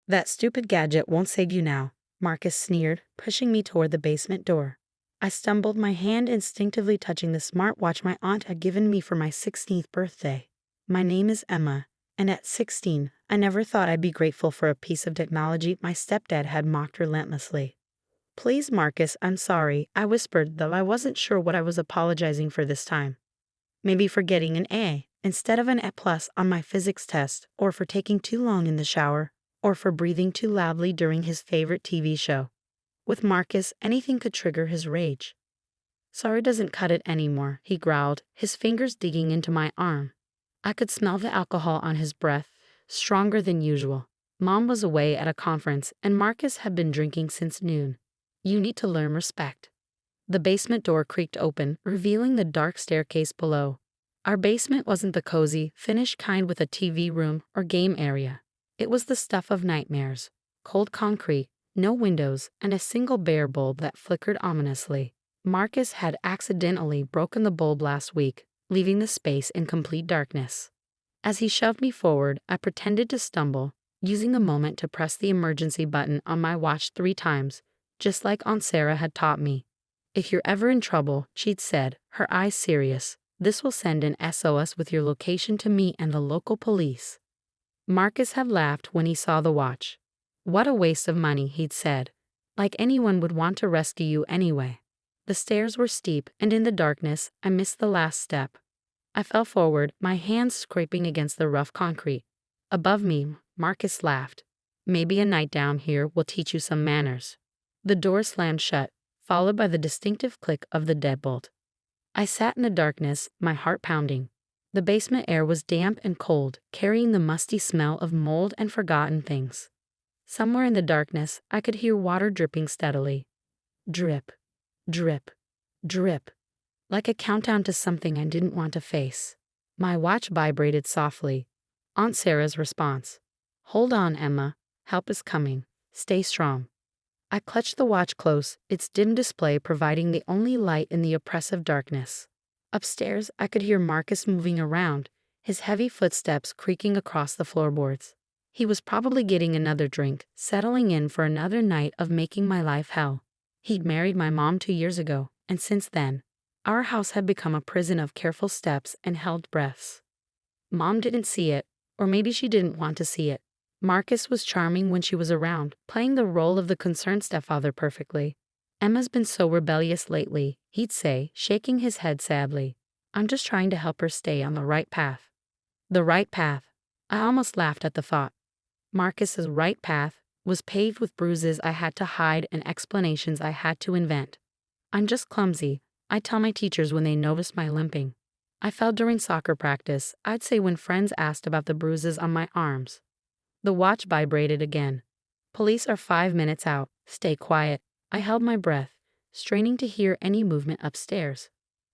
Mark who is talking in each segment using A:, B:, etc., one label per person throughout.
A: That stupid gadget won't save you now, Marcus sneered, pushing me toward the basement door. I stumbled, my hand instinctively touching the smartwatch my aunt had given me for my 16th birthday. My name is Emma, and at 16, I never thought I'd be grateful for a piece of technology my stepdad had mocked relentlessly. Please, Marcus, I'm sorry, I whispered, though I wasn't sure what I was apologizing for this time. Maybe for getting an A instead of an A+ on my physics test, or for taking too long in the shower, or for breathing too loudly during his favorite TV show. With Marcus, anything could trigger his rage. Sorry doesn't cut it anymore, he growled, his fingers digging into my arm. I could smell the alcohol on his breath, stronger than usual. Mom was away at a conference, and Marcus had been drinking since noon. You need to learn respect. The basement door creaked open, revealing the dark staircase below. Our basement wasn't the cozy, finished kind with a TV room or game area. It was the stuff of nightmares. Cold concrete, no windows, and a single bare bulb that flickered ominously. Marcus had accidentally broken the bulb last week, leaving the space in complete darkness. As he shoved me forward, I pretended to stumble, using the moment to press the emergency button on my watch 3 times, just like Aunt Sarah had taught me. If you're ever in trouble, she'd said, her eyes serious, this will send an SOS with your location to me and the local police. Marcus had laughed when he saw the watch. What a waste of money, he'd said. Like anyone would want to rescue you anyway. The stairs were steep, and in the darkness, I missed the last step. I fell forward, my hands scraping against the rough concrete. Above me, Marcus laughed. Maybe a night down here will teach you some manners. The door slammed shut, followed by the distinctive click of the deadbolt. I sat in the darkness, my heart pounding. The basement air was damp and cold, carrying the musty smell of mold and forgotten things. Somewhere in the darkness, I could hear water dripping steadily. Drip, drip, drip. Like a countdown to something I didn't want to face. My watch vibrated softly. Aunt Sarah's response. Hold on, Emma. Help is coming. Stay strong. I clutched the watch close, its dim display providing the only light in the oppressive darkness. Upstairs, I could hear Marcus moving around, his heavy footsteps creaking across the floorboards. He was probably getting another drink, settling in for another night of making my life hell. He'd married my mom 2 years ago, and since then, our house had become a prison of careful steps and held breaths. Mom didn't see it, or maybe she didn't want to see it. Marcus was charming when she was around, playing the role of the concerned stepfather perfectly. Emma's been so rebellious lately, he'd say, shaking his head sadly. I'm just trying to help her stay on the right path. The right path. I almost laughed at the thought. Marcus's right path was paved with bruises I had to hide and explanations I had to invent. I'm just clumsy, I tell my teachers when they noticed my limping. I fell during soccer practice, I'd say when friends asked about the bruises on my arms. The watch vibrated again. Police are 5 minutes out. Stay quiet. I held my breath, straining to hear any movement upstairs.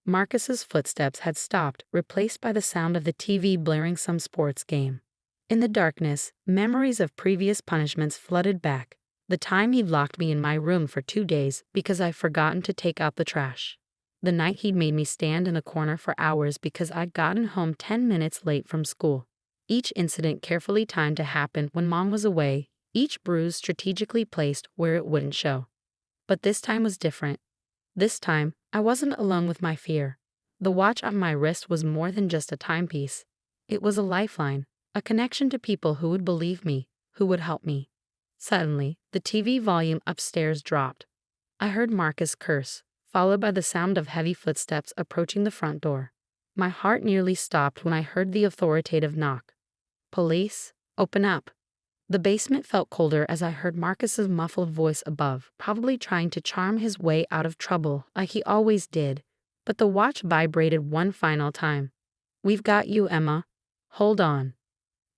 A: Marcus's footsteps had stopped, replaced by the sound of the TV blaring some sports game. In the darkness, memories of previous punishments flooded back. The time he'd locked me in my room for 2 days because I'd forgotten to take out the trash. The night he'd made me stand in a corner for hours because I'd gotten home 10 minutes late from school. Each incident carefully timed to happen when Mom was away, each bruise strategically placed where it wouldn't show. But this time was different. This time, I wasn't alone with my fear. The watch on my wrist was more than just a timepiece. It was a lifeline, a connection to people who would believe me, who would help me. Suddenly, the TV volume upstairs dropped. I heard Marcus curse, followed by the sound of heavy footsteps approaching the front door. My heart nearly stopped when I heard the authoritative knock. Police, open up. The basement felt colder as I heard Marcus's muffled voice above, probably trying to charm his way out of trouble like he always did, but the watch vibrated one final time. We've got you, Emma. Hold on.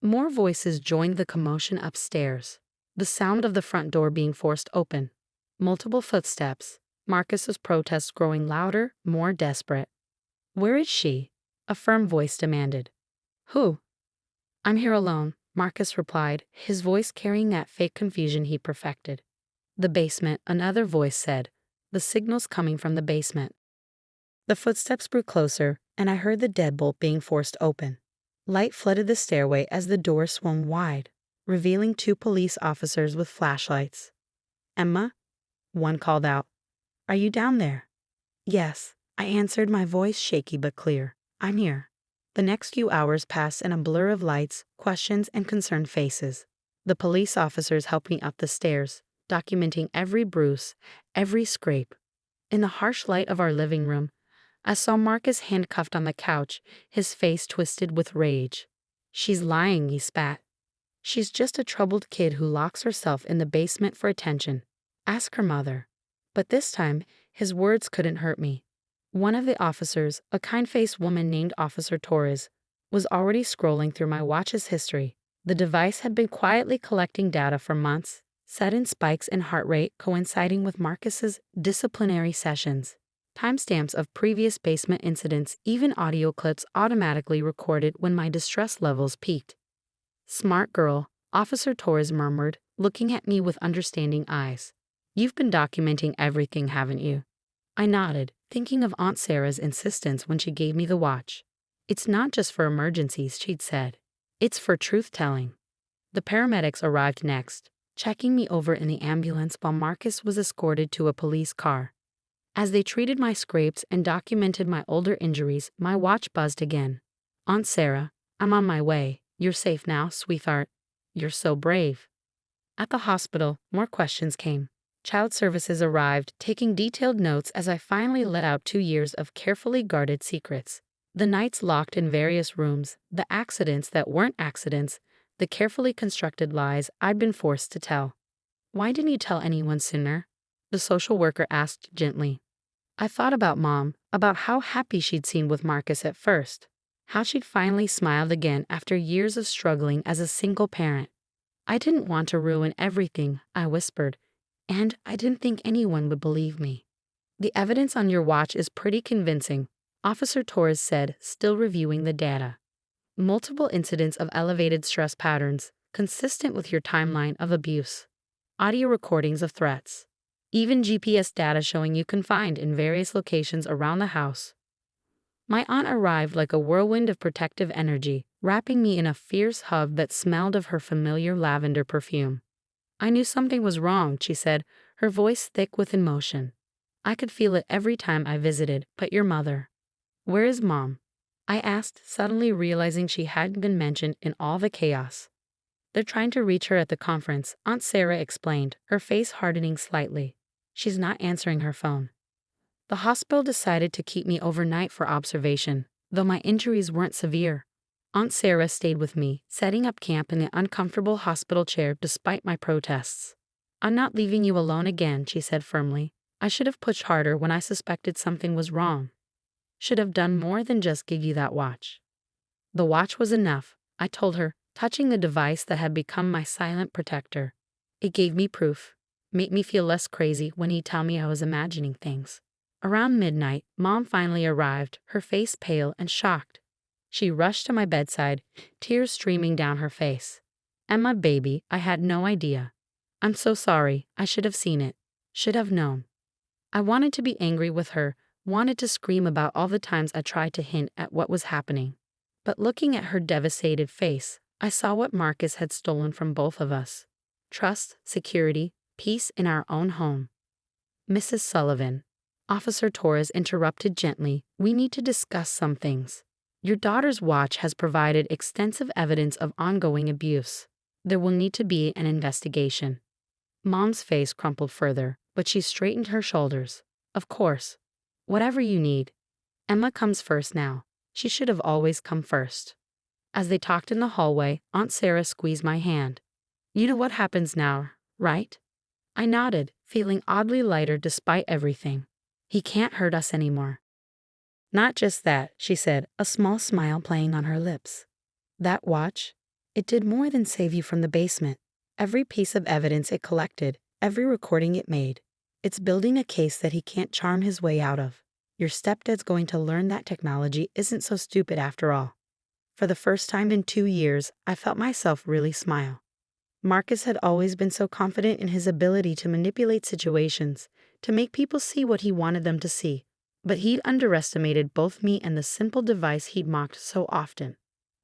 A: More voices joined the commotion upstairs. The sound of the front door being forced open. Multiple footsteps. Marcus's protests growing louder, more desperate. Where is she? A firm voice demanded. Who? I'm here alone, Marcus replied, his voice carrying that fake confusion he perfected. The basement, another voice said. The signal's coming from the basement. The footsteps grew closer, and I heard the deadbolt being forced open. Light flooded the stairway as the door swung wide. revealing two police officers with flashlights. "Emma?" one called out. "Are you down there?" "Yes," I answered, my voice shaky but clear. "I'm here." The next few hours passed in a blur of lights, questions, and concerned faces. The police officers helped me up the stairs, documenting every bruise, every scrape. In the harsh light of our living room, I saw Marcus handcuffed on the couch, his face twisted with rage. "She's lying," he spat. "She's just a troubled kid who locks herself in the basement for attention. Ask her mother." But this time, his words couldn't hurt me. One of the officers, a kind-faced woman named Officer Torres, was already scrolling through my watch's history. The device had been quietly collecting data for months, set in spikes in heart rate coinciding with Marcus's disciplinary sessions. Timestamps of previous basement incidents, even audio clips automatically recorded when my distress levels peaked. "Smart girl," Officer Torres murmured, looking at me with understanding eyes. "You've been documenting everything, haven't you?" I nodded, thinking of Aunt Sarah's insistence when she gave me the watch. "It's not just for emergencies," she'd said. "It's for truth-telling." The paramedics arrived next, checking me over in the ambulance while Marcus was escorted to a police car. As they treated my scrapes and documented my older injuries, my watch buzzed again. "Aunt Sarah, I'm on my way. You're safe now, sweetheart." "You're so brave." At the hospital, more questions came. Child services arrived, taking detailed notes as I finally let out 2 years of carefully guarded secrets. The nights locked in various rooms, the accidents that weren't accidents, the carefully constructed lies I'd been forced to tell. "Why didn't you tell anyone sooner?" the social worker asked gently. I thought about Mom, about how happy she'd seemed with Marcus at first, how she'd finally smiled again after years of struggling as a single parent. "I didn't want to ruin everything," I whispered, "and I didn't think anyone would believe me." "The evidence on your watch is pretty convincing," Officer Torres said, still reviewing the data. "Multiple incidents of elevated stress patterns, consistent with your timeline of abuse. Audio recordings of threats. Even GPS data showing you confined in various locations around the house." My aunt arrived like a whirlwind of protective energy, wrapping me in a fierce hug that smelled of her familiar lavender perfume. "I knew something was wrong," she said, her voice thick with emotion. "I could feel it every time I visited, but your mother." "Where is Mom?" I asked, suddenly realizing she hadn't been mentioned in all the chaos. "They're trying to reach her at the conference," Aunt Sarah explained, her face hardening slightly. "She's not answering her phone." The hospital decided to keep me overnight for observation, though my injuries weren't severe. Aunt Sarah stayed with me, setting up camp in the uncomfortable hospital chair despite my protests. "I'm not leaving you alone again," she said firmly. "I should have pushed harder when I suspected something was wrong. Should have done more than just give you that watch." The watch was enough, I told her, touching the device that had become my silent protector. It gave me proof, made me feel less crazy when he'd tell me I was imagining things. Around midnight, Mom finally arrived, her face pale and shocked. She rushed to my bedside, tears streaming down her face. "Emma, baby, I had no idea. I'm so sorry, I should have seen it. Should have known." I wanted to be angry with her, wanted to scream about all the times I tried to hint at what was happening. But looking at her devastated face, I saw what Marcus had stolen from both of us. Trust, security, peace in our own home. "Mrs. Sullivan," Officer Torres interrupted gently, "we need to discuss some things. Your daughter's watch has provided extensive evidence of ongoing abuse. There will need to be an investigation." Mom's face crumpled further, but she straightened her shoulders. "Of course. Whatever you need. Emma comes first now. She should have always come first." As they talked in the hallway, Aunt Sarah squeezed my hand. "You know what happens now, right?" I nodded, feeling oddly lighter despite everything. "He can't hurt us anymore." "Not just that," she said, a small smile playing on her lips. "That watch, it did more than save you from the basement. Every piece of evidence it collected, every recording it made, it's building a case that he can't charm his way out of. Your stepdad's going to learn that technology isn't so stupid after all." For the first time in 2 years, I felt myself really smile. Marcus had always been so confident in his ability to manipulate situations, to make people see what he wanted them to see, but he'd underestimated both me and the simple device he'd mocked so often.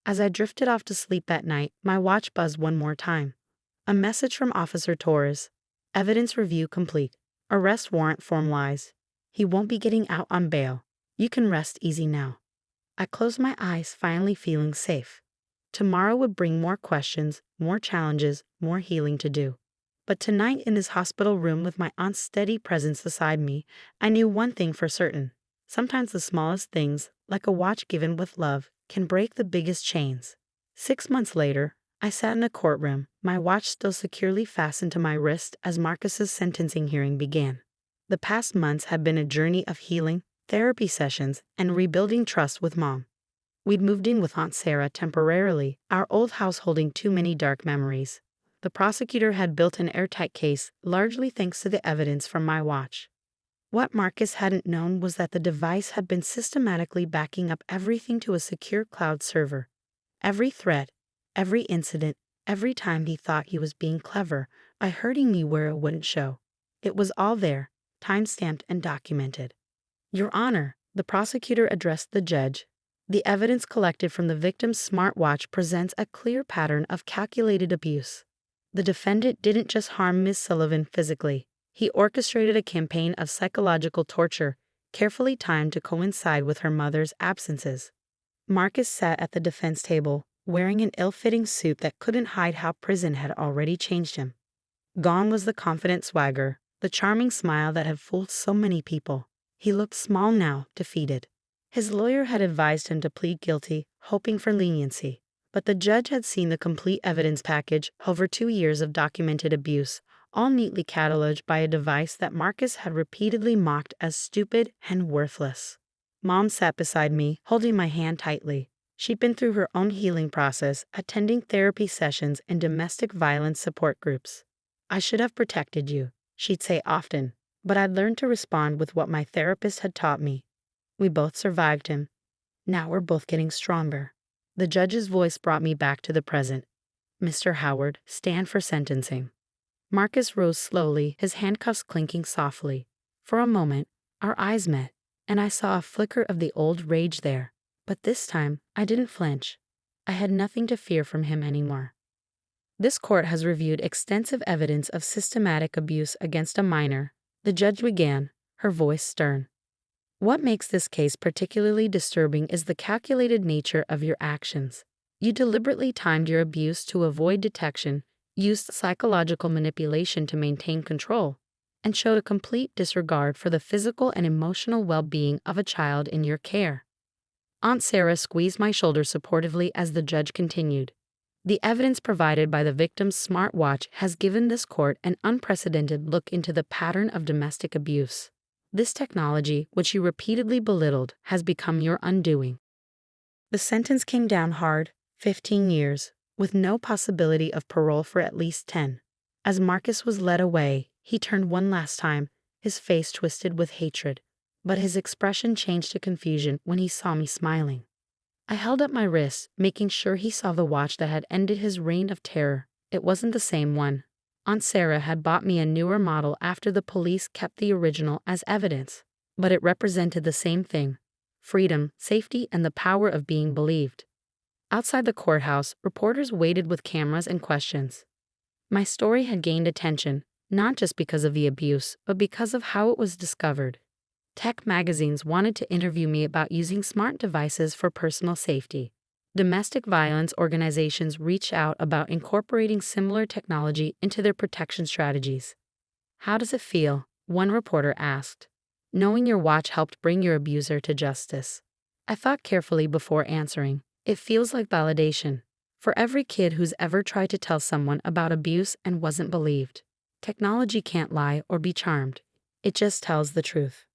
A: As I drifted off to sleep that night, my watch buzzed one more time. A message from Officer Torres. Evidence review complete. Arrest warrant formalized. He won't be getting out on bail. You can rest easy now. I closed my eyes, finally feeling safe. Tomorrow would bring more questions, more challenges, more healing to do. But tonight in his hospital room with my aunt's steady presence beside me, I knew one thing for certain. Sometimes the smallest things, like a watch given with love, can break the biggest chains. 6 months later, I sat in a courtroom, my watch still securely fastened to my wrist as Marcus's sentencing hearing began. The past months had been a journey of healing, therapy sessions, and rebuilding trust with Mom. We'd moved in with Aunt Sarah temporarily, our old house holding too many dark memories. The prosecutor had built an airtight case, largely thanks to the evidence from my watch. What Marcus hadn't known was that the device had been systematically backing up everything to a secure cloud server. Every threat, every incident, every time he thought he was being clever by hurting me where it wouldn't show. It was all there, time-stamped and documented. Your Honor, the prosecutor addressed the judge. The evidence collected from the victim's smartwatch presents a clear pattern of calculated abuse. The defendant didn't just harm Ms. Sullivan physically. He orchestrated a campaign of psychological torture, carefully timed to coincide with her mother's absences. Marcus sat at the defense table, wearing an ill-fitting suit that couldn't hide how prison had already changed him. Gone was the confident swagger, the charming smile that had fooled so many people. He looked small now, defeated. His lawyer had advised him to plead guilty, hoping for leniency. But the judge had seen the complete evidence package, over 2 years of documented abuse, all neatly cataloged by a device that Marcus had repeatedly mocked as stupid and worthless. Mom sat beside me, holding my hand tightly. She'd been through her own healing process, attending therapy sessions and domestic violence support groups. I should have protected you, she'd say often, but I'd learned to respond with what my therapist had taught me. We both survived him. Now we're both getting stronger. The judge's voice brought me back to the present. Mr. Howard, stand for sentencing. Marcus rose slowly, his handcuffs clinking softly. For a moment, our eyes met, and I saw a flicker of the old rage there. But this time, I didn't flinch. I had nothing to fear from him anymore. This court has reviewed extensive evidence of systematic abuse against a minor. The judge began, her voice stern. What makes this case particularly disturbing is the calculated nature of your actions. You deliberately timed your abuse to avoid detection, used psychological manipulation to maintain control, and showed a complete disregard for the physical and emotional well-being of a child in your care. Aunt Sarah squeezed my shoulder supportively as the judge continued. The evidence provided by the victim's smartwatch has given this court an unprecedented look into the pattern of domestic abuse. This technology, which you repeatedly belittled, has become your undoing. The sentence came down hard, 15 years, with no possibility of parole for at least 10. As Marcus was led away, he turned one last time, his face twisted with hatred. But his expression changed to confusion when he saw me smiling. I held up my wrist, making sure he saw the watch that had ended his reign of terror. It wasn't the same one. Aunt Sarah had bought me a newer model after the police kept the original as evidence. But it represented the same thing: freedom, safety, and the power of being believed. Outside the courthouse, reporters waited with cameras and questions. My story had gained attention, not just because of the abuse, but because of how it was discovered. Tech magazines wanted to interview me about using smart devices for personal safety. Domestic violence organizations reached out about incorporating similar technology into their protection strategies. How does it feel? One reporter asked. Knowing your watch helped bring your abuser to justice. I thought carefully before answering. It feels like validation. For every kid who's ever tried to tell someone about abuse and wasn't believed. Technology can't lie or be charmed. It just tells the truth.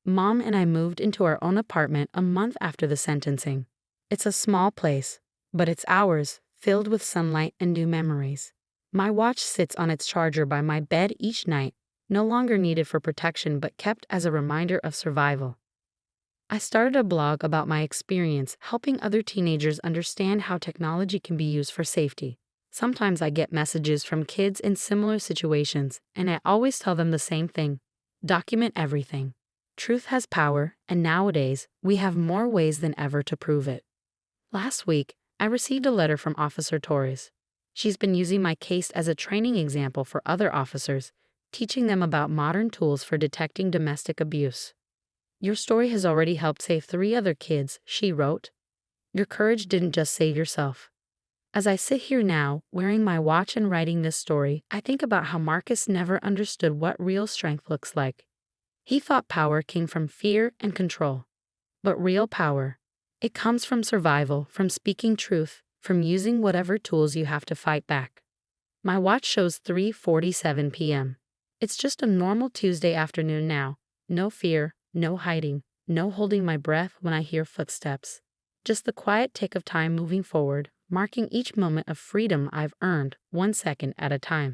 A: Mom and I moved into our own apartment a month after the sentencing. It's a small place, but it's ours, filled with sunlight and new memories. My watch sits on its charger by my bed each night, no longer needed for protection but kept as a reminder of survival. I started a blog about my experience helping other teenagers understand how technology can be used for safety. Sometimes I get messages from kids in similar situations, and I always tell them the same thing: document everything. Truth has power, and nowadays, we have more ways than ever to prove it. Last week, I received a letter from Officer Torres. She's been using my case as a training example for other officers, teaching them about modern tools for detecting domestic abuse. Your story has already helped save 3 other kids, she wrote. Your courage didn't just save yourself. As I sit here now, wearing my watch and writing this story, I think about how Marcus never understood what real strength looks like. He thought power came from fear and control. But real power, it comes from survival, from speaking truth, from using whatever tools you have to fight back. My watch shows 3:47 p.m. It's just a normal Tuesday afternoon now. No fear, no hiding, no holding my breath when I hear footsteps. Just the quiet tick of time moving forward, marking each moment of freedom I've earned, 1 second at a time.